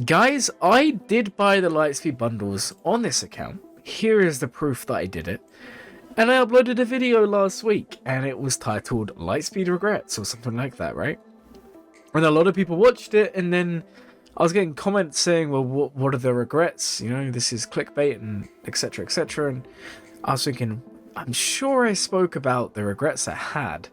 Guys, I did buy the Lightspeed bundles on this account. Here is the proof that I did it. And I uploaded a video last week, and it was titled Lightspeed Regrets or something like that, right? And a lot of people watched it, and then I was getting comments saying, well, what are the regrets? You know, this is clickbait and etc, etc. And I was thinking, I'm sure I spoke about the regrets I had.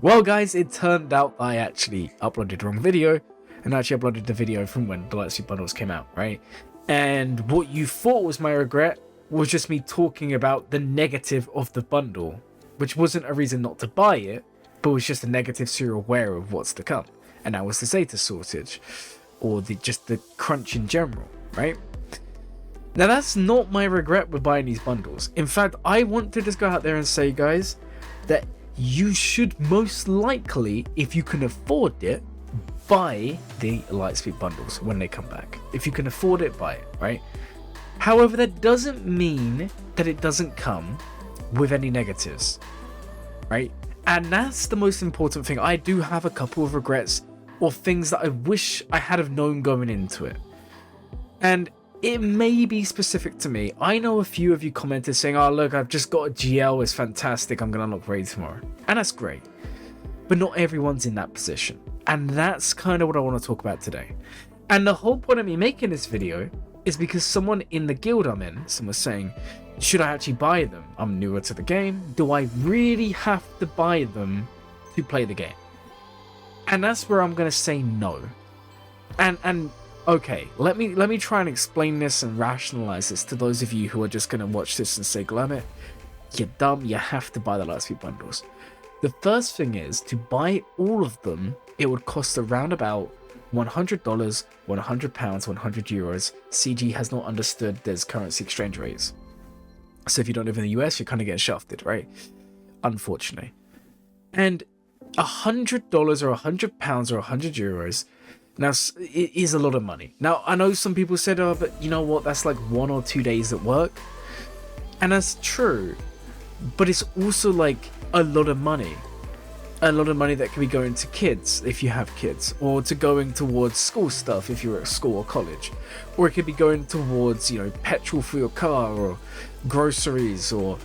Well, guys, it turned out I actually uploaded the wrong video, and I actually uploaded the video from when the Lightspeed bundles came out, right? And what you thought was my regret was just me talking about the negative of the bundle, which wasn't a reason not to buy it, but was just a negative so you're aware of what's to come. And that was the data shortage, or just the crunch in general, right? Now that's not my regret with buying these bundles. In fact, I want to just go out there and say, guys, that you should most likely, if you can afford it, buy the Lightspeed bundles when they come back. If you can afford it, buy it, right? However, that doesn't mean that it doesn't come with any negatives, right? And that's the most important thing. I do have a couple of regrets or things that I wish I had have known going into it. And it may be specific to me. I know a few of you commented saying, oh, look, I've just got a GL, it's fantastic, I'm going to unlock raid tomorrow. And that's great. But not everyone's in that position. And that's kind of what I want to talk about today. And the whole point of me making this video is because someone in the guild I'm in, someone was saying, should I actually buy them? I'm newer to the game. Do I really have to buy them to play the game? And that's where I'm going to say no. And okay, let me try and explain this and rationalize this to those of you who are just going to watch this and say, Glammit, you're dumb, you have to buy the Lightspeed bundles. The first thing is, to buy all of them, it would cost around about $100, £100, 100 euros. CG has not understood there's currency exchange rates. So if you don't live in the US, you're kind of getting shafted, right? Unfortunately. And $100 or £100 or 100 euros, now it is a lot of money. Now, I know some people said, oh, but you know what? That's like 1 or 2 days at work. And that's true. But it's also like a lot of money. A lot of money that can be going to kids if you have kids, or to going towards school stuff if you're at school or college, or it could be going towards, you know, petrol for your car, or groceries, or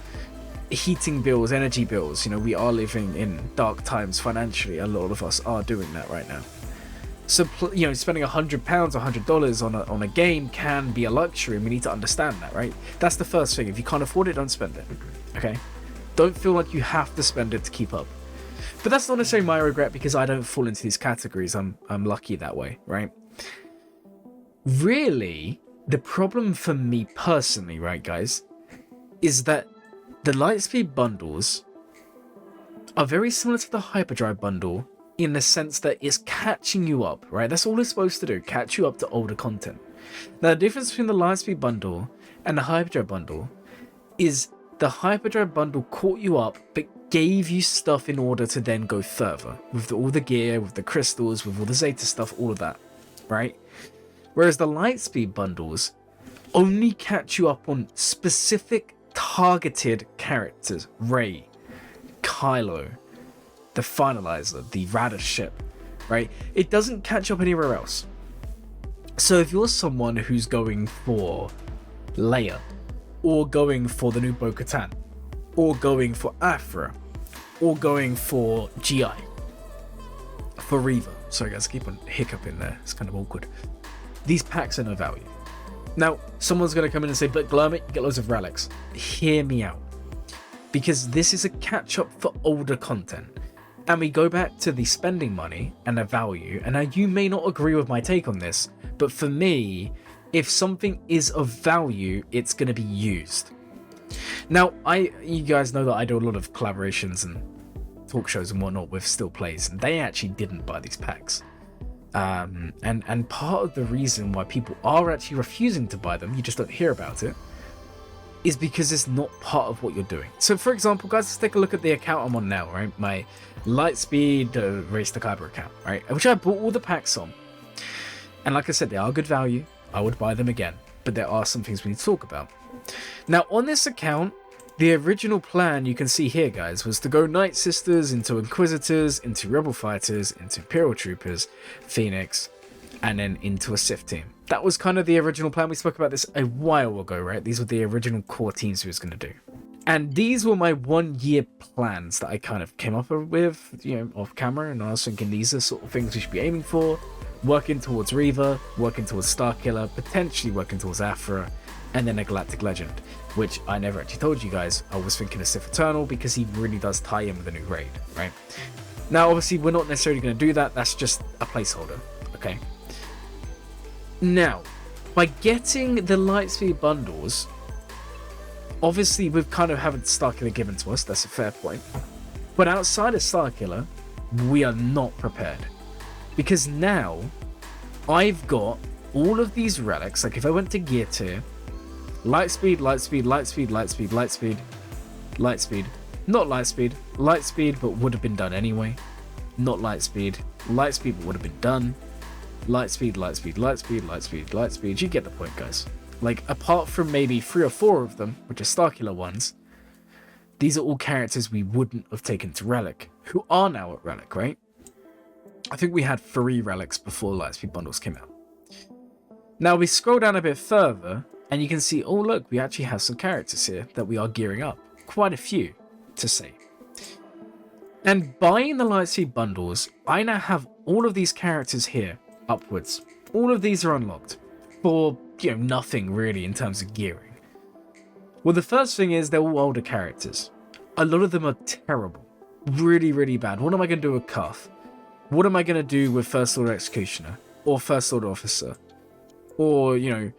heating bills, energy bills. You know, we are living in dark times financially. A lot of us are doing that right now. So, you know, spending £100 or $100 on a game can be a luxury, and we need to understand that, right? That's the first thing. If you can't afford it, don't spend it. Okay? Don't feel like you have to spend it to keep up. But that's not necessarily my regret, because I don't fall into these categories. I'm lucky that way, right? Really, the problem for me personally, right, guys, is that the Lightspeed bundles are very similar to the Hyperdrive bundle in the sense that it's catching you up, right? That's all it's supposed to do, catch you up to older content. Now, the difference between the Lightspeed bundle and the Hyperdrive bundle is the Hyperdrive bundle caught you up, but gave you stuff in order to then go further with all the gear, with the crystals, with all the Zeta stuff, all of that, right? Whereas the Lightspeed bundles only catch you up on specific targeted characters. Rey, Kylo, the Finalizer, the Radish ship, right? It doesn't catch up anywhere else. So if you're someone who's going for Leia, or going for the new Bo-Katan, or going for Aphra, or going for GI, for Reva. Sorry guys, I keep on hiccuping there, it's kind of awkward. These packs are no value. Now, someone's going to come in and say, but Glammit, you get loads of relics. Hear me out. Because this is a catch-up for older content. And we go back to the spending money and the value. And now you may not agree with my take on this, but for me, if something is of value, it's going to be used. Now, you guys know that I do a lot of collaborations and talk shows and whatnot with Still Plays, and they actually didn't buy these packs. And part of the reason why people are actually refusing to buy them, you just don't hear about it, is because it's not part of what you're doing. So, for example, guys, let's take a look at the account I'm on now, right? My Lightspeed Race to Kyber account, right? Which I bought all the packs on. And like I said, they are good value. I would buy them again. But there are some things we need to talk about. Now, on this account, the original plan, you can see here, guys, was to go Night Sisters into Inquisitors, into Rebel Fighters, into Imperial Troopers, Phoenix, and then into a Sith team. That was kind of the original plan. We spoke about this a while ago, right? These were the original core teams we was going to do. And these were my 1 year plans that I kind of came up with, you know, off camera. And I was thinking these are sort of things we should be aiming for. Working towards Reaver, working towards Starkiller, potentially working towards Aphra, and then a Galactic Legend, which I never actually told you guys. I was thinking of Sith Eternal because he really does tie in with the new raid, right? Now, obviously, we're not necessarily going to do that. That's just a placeholder, okay? Now, by getting the Lightspeed bundles, obviously, we've kind of haven't Starkiller given to us. That's a fair point. But outside of Starkiller, we are not prepared. Because now, I've got all of these relics. Like, if I went to gear tier, Lightspeed, Lightspeed, Lightspeed, Lightspeed, Lightspeed, Lightspeed, not Lightspeed, Lightspeed, but would have been done anyway. Not Lightspeed, Lightspeed, but would have been done. Lightspeed, Lightspeed, Lightspeed, Lightspeed, Lightspeed. You get the point, guys. Like, apart from maybe 3 or 4 of them, which are Starkiller ones, these are all characters we wouldn't have taken to Relic, who are now at Relic, right? I think we had 3 relics before Lightspeed bundles came out. Now we scroll down a bit further and you can see, oh look, we actually have some characters here that we are gearing up. Quite a few, to say. And buying the Lightspeed bundles, I now have all of these characters here, upwards. All of these are unlocked for, you know, nothing really in terms of gearing. Well, the first thing is they're all older characters. A lot of them are terrible. Really, really bad. What am I going to do with Cuff? What am I going to do with First Order Executioner? Or First Order Officer? Or, you know,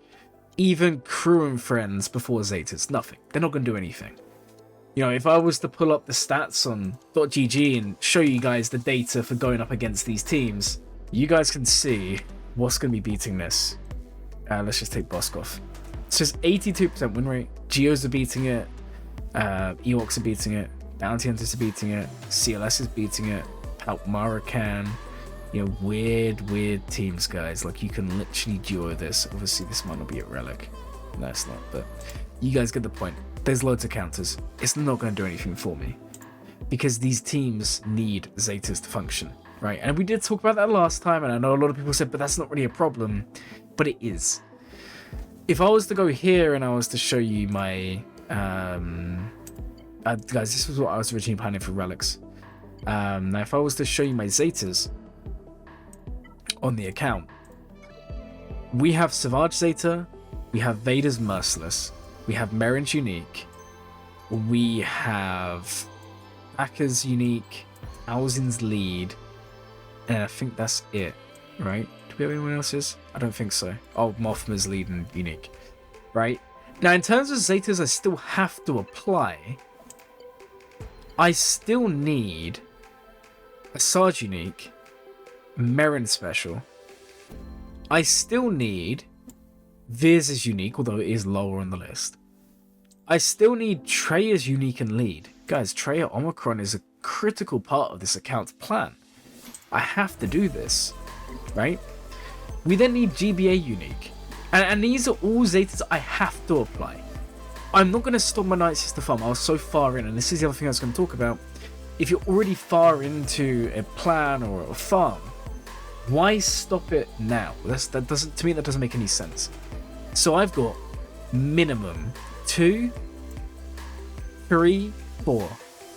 even crew and friends before Zetas? Nothing. They're not going to do anything. You know, if I was to pull up the stats on .gg and show you guys the data for going up against these teams, you guys can see what's going to be beating this. Let's just take Boskov. It says 82% win rate. Geos are beating it. Ewoks are beating it. Bounty Hunters are beating it. CLS is beating it. Outmara can. You know, weird teams, guys. Like, you can literally duo this. Obviously, this might not be at Relic. No, it's not. But you guys get the point. There's loads of counters. It's not going to do anything for me. Because these teams need Zetas to function, right? And we did talk about that last time, and I know a lot of people said, but that's not really a problem. But it is. If I was to go here and I was to show you my... guys, this was what I was originally planning for Relics. Now, if I was to show you my Zetas on the account, we have Savage Zeta, we have Vader's Merciless, we have Merrin's Unique, we have Akka's Unique, Alzin's Lead, and I think that's it, right? Do we have anyone else's? I don't think so. Oh, Mothma's Lead and Unique, right? Now, in terms of Zetas I still have to apply, I still need a Sarge Unique, Merrin Special. I still need Veers' Unique, although it is lower on the list. I still need Treya's Unique and Lead. Guys, Treya Omicron is a critical part of this account's plan. I have to do this, right? We then need GBA Unique. And these are all Zetas I have to apply. I'm not going to stop my Night Sister farm. I was so far in, and this is the other thing I was going to talk about. If you're already far into a plan or a farm, why stop it now? That doesn't make any sense. So I've got minimum 2, 3, 4.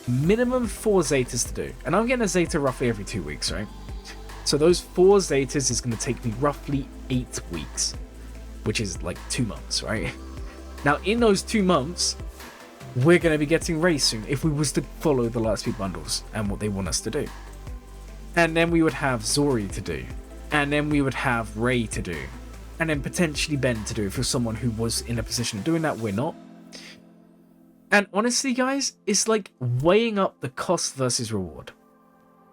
Minimum 4 Zetas to do. And I'm getting a Zeta roughly every 2 weeks, right? So those 4 Zetas is going to take me roughly 8 weeks, which is like 2 months, right? Now, in those 2 months, we're going to be getting race soon if we was to follow the Lightspeed bundles and what they want us to do. And then we would have Zori to do. And then we would have Ray to do. And then potentially Ben to do for someone who was in a position of doing that. We're not. And honestly, guys, it's like weighing up the cost versus reward.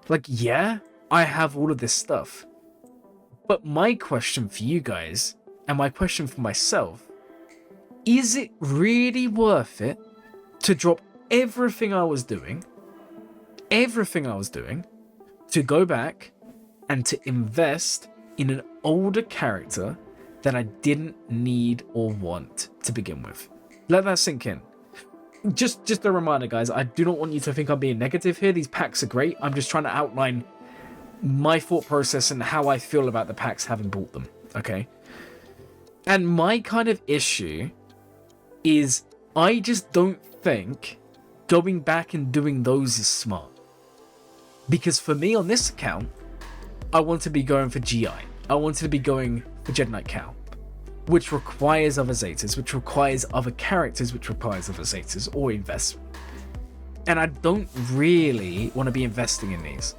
Like, yeah, I have all of this stuff. But my question for you guys, and my question for myself, is it really worth it to drop everything I was doing, to go back and to invest in an older character that I didn't need or want to begin with? Let that sink in. Just a reminder, guys, I do not want you to think I'm being negative here. These packs are great. I'm just trying to outline my thought process and how I feel about the packs having bought them, okay? And my kind of issue is I just don't think going back and doing those is smart. Because for me on this account, I want to be going for GI. I wanted to be going for Jedi Knight Cal, which requires other Zetas, which requires other characters, which requires other Zetas or investment. And I don't really want to be investing in these.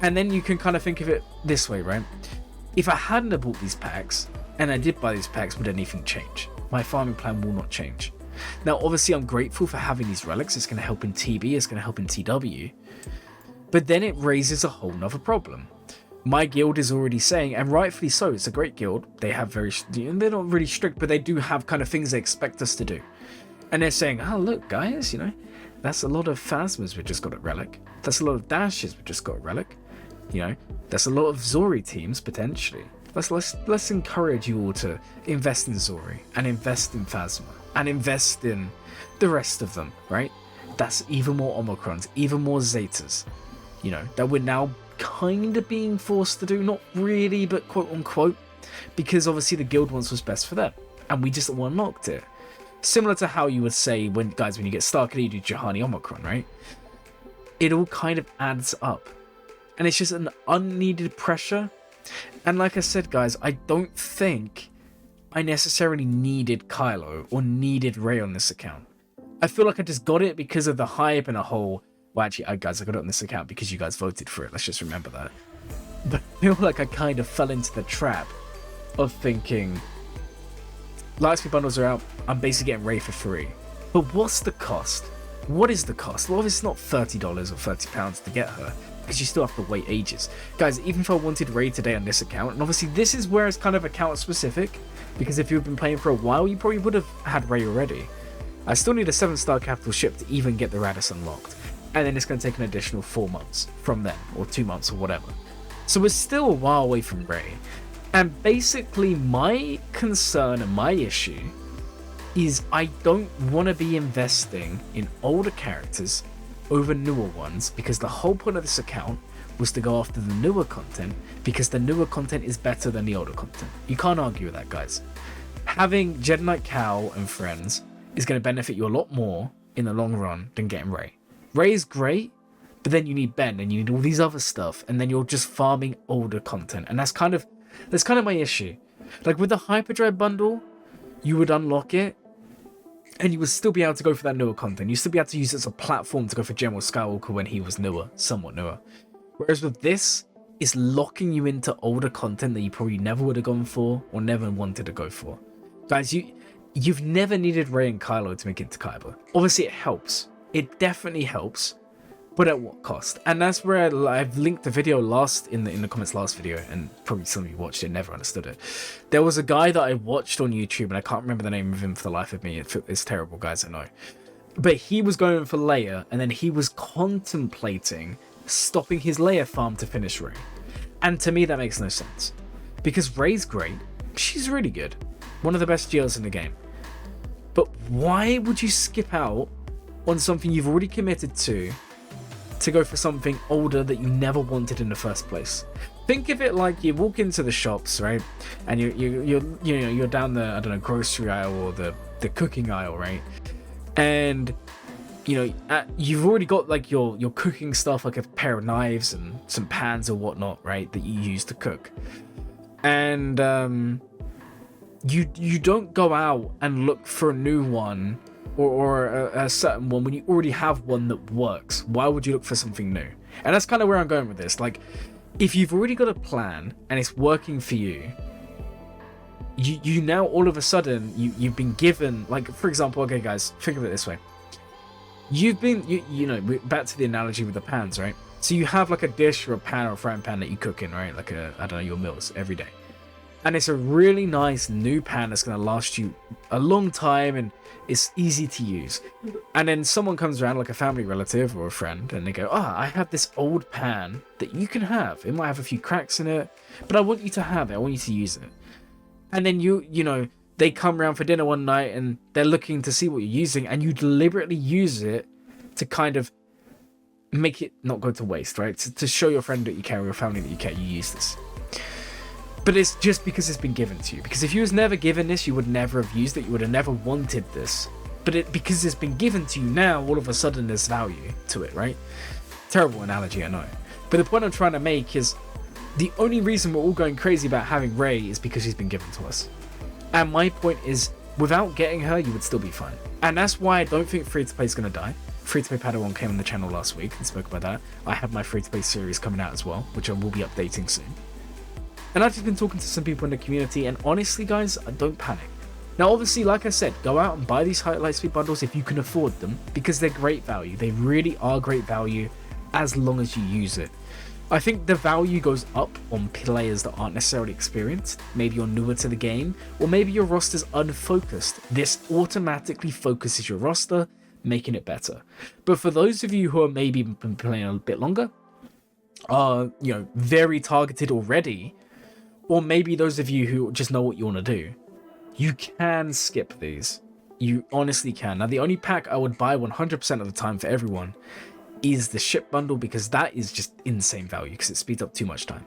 And then you can kind of think of it this way, right? If I hadn't have bought these packs, and I did buy these packs, would anything change? My farming plan will not change. Now, obviously, I'm grateful for having these relics. It's going to help in TB, it's going to help in TW. But then it raises a whole nother problem. My guild is already saying, and rightfully so, it's a great guild. They have they're not really strict, but they do have kind of things they expect us to do. And they're saying, oh, look, guys, that's a lot of Phasmas we just got at Relic. That's a lot of Dashes we just got at Relic. That's a lot of Zori teams, potentially. Let's encourage you all to invest in Zori, and invest in Phasma, and invest in the rest of them, right? That's even more Omicrons, even more Zetas, that we're now kind of being forced to do, not really, but quote unquote, because obviously the guild wants what's best for them, and we just unlocked it. Similar to how you would say when you get Stark and you do Juhani Omicron, right? It all kind of adds up. And it's just an unneeded pressure. And like I said, guys, I don't think I necessarily needed Kylo or needed Rey on this account. I feel like I just got it because of the hype and a whole... Well, actually, guys, I got it on this account because you guys voted for it. Let's just remember that. But I feel like I kind of fell into the trap of thinking... Lightspeed bundles are out. I'm basically getting Rey for free. But what's the cost? What is the cost? Well, it's not $30 or £30 to get her, because you still have to wait ages. Guys, even if I wanted Rey today on this account, and obviously this is where it's kind of account specific, because if you've been playing for a while, you probably would have had Rey already. I still need a 7-star capital ship to even get the Radis unlocked, and then it's going to take an additional 4 months from then, or 2 months or whatever. So we're still a while away from Rey. And basically my concern and my issue is I don't want to be investing in older characters over newer ones, because the whole point of this account was to go after the newer content, because the newer content is better than the older content. You can't argue with that, guys. Having Jedi Knight Cal and friends is going to benefit you a lot more in the long run than getting Rey. Rey is great, but then you need Ben and you need all these other stuff, and then you're just farming older content, and that's kind of my issue. Like with the Hyperdrive bundle, you would unlock it, and you would still be able to go for that newer content. You'd still be able to use it as a platform to go for General Skywalker when he was newer, somewhat newer. Whereas with this, it's locking you into older content that you probably never would have gone for or never wanted to go for. Guys, you've never needed Rey and Kylo to make it to Kyber. Obviously, it helps. It definitely helps. But at what cost? And that's where I've linked the video in the comments last video, and probably some of you watched it and never understood it. There was a guy that I watched on YouTube, and I can't remember the name of him for the life of me. It's terrible, guys, I know. But he was going for Leia, and then he was contemplating stopping his Leia farm to finish Rey. And to me, that makes no sense. Because Rey's great. She's really good. One of the best GLs in the game. But why would you skip out on something you've already committed to go for something older that you never wanted in the first place? Think of it like you walk into the shops, right? And you're down the, I don't know, grocery aisle or the cooking aisle, right? And you've already got like your cooking stuff, like a pair of knives and some pans or whatnot, right, that you use to cook. And you don't go out and look for a new one or a certain one when you already have one that works. Why would you look for something new? And that's kind of where I'm going with this. Like, if you've already got a plan and it's working for you, you now all of a sudden you've been given, like, for example, okay guys, think of it this way. You've been, back to the analogy with the pans, right? So you have like a dish or a pan or a frying pan that you cook in, right? Like I don't know, your meals every day. And it's a really nice new pan that's going to last you a long time and it's easy to use. And then someone comes around, like a family relative or a friend, and they go, I have this old pan that you can have. It might have a few cracks in it, but I want you to have it. I want you to use it. And then they come around for dinner one night and they're looking to see what you're using, and you deliberately use it to kind of make it not go to waste, right? To show your friend that you care or your family that you care, you use this. But it's just because it's been given to you. Because if you was never given this, you would never have used it. You would have never wanted this. But because it's been given to you now, all of a sudden there's value to it, right? Terrible analogy, I know. But the point I'm trying to make is the only reason we're all going crazy about having Ray is because she's been given to us. And my point is, without getting her, you would still be fine. And that's why I don't think free-to-play is going to die. Free-to-play Padawan came on the channel last week and spoke about that. I have my free-to-play series coming out as well, which I will be updating soon. And I've just been talking to some people in the community, and honestly, guys, don't panic. Now, obviously, like I said, go out and buy these Lightspeed bundles if you can afford them, because they're great value. They really are great value as long as you use it. I think the value goes up on players that aren't necessarily experienced. Maybe you're newer to the game, or maybe your roster's unfocused. This automatically focuses your roster, making it better. But for those of you who are maybe been playing a bit longer, are very targeted already, or maybe those of you who just know what you want to do, you can skip these. You honestly can. Now, the only pack I would buy 100% of the time for everyone is the ship bundle, because that is just insane value because it speeds up too much time.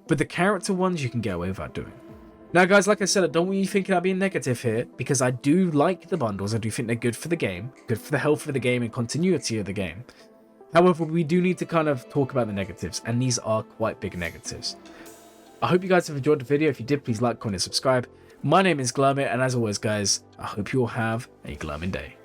But the character ones you can get away without doing. Now, guys, like I said, I don't want you thinking I'm being negative here, because I do like the bundles. I do think they're good for the game, good for the health of the game and continuity of the game. However, we do need to kind of talk about the negatives, and these are quite big negatives. I hope you guys have enjoyed the video. If you did, please like, comment, and subscribe. My name is Glurmit, and as always, guys, I hope you all have a glurming day.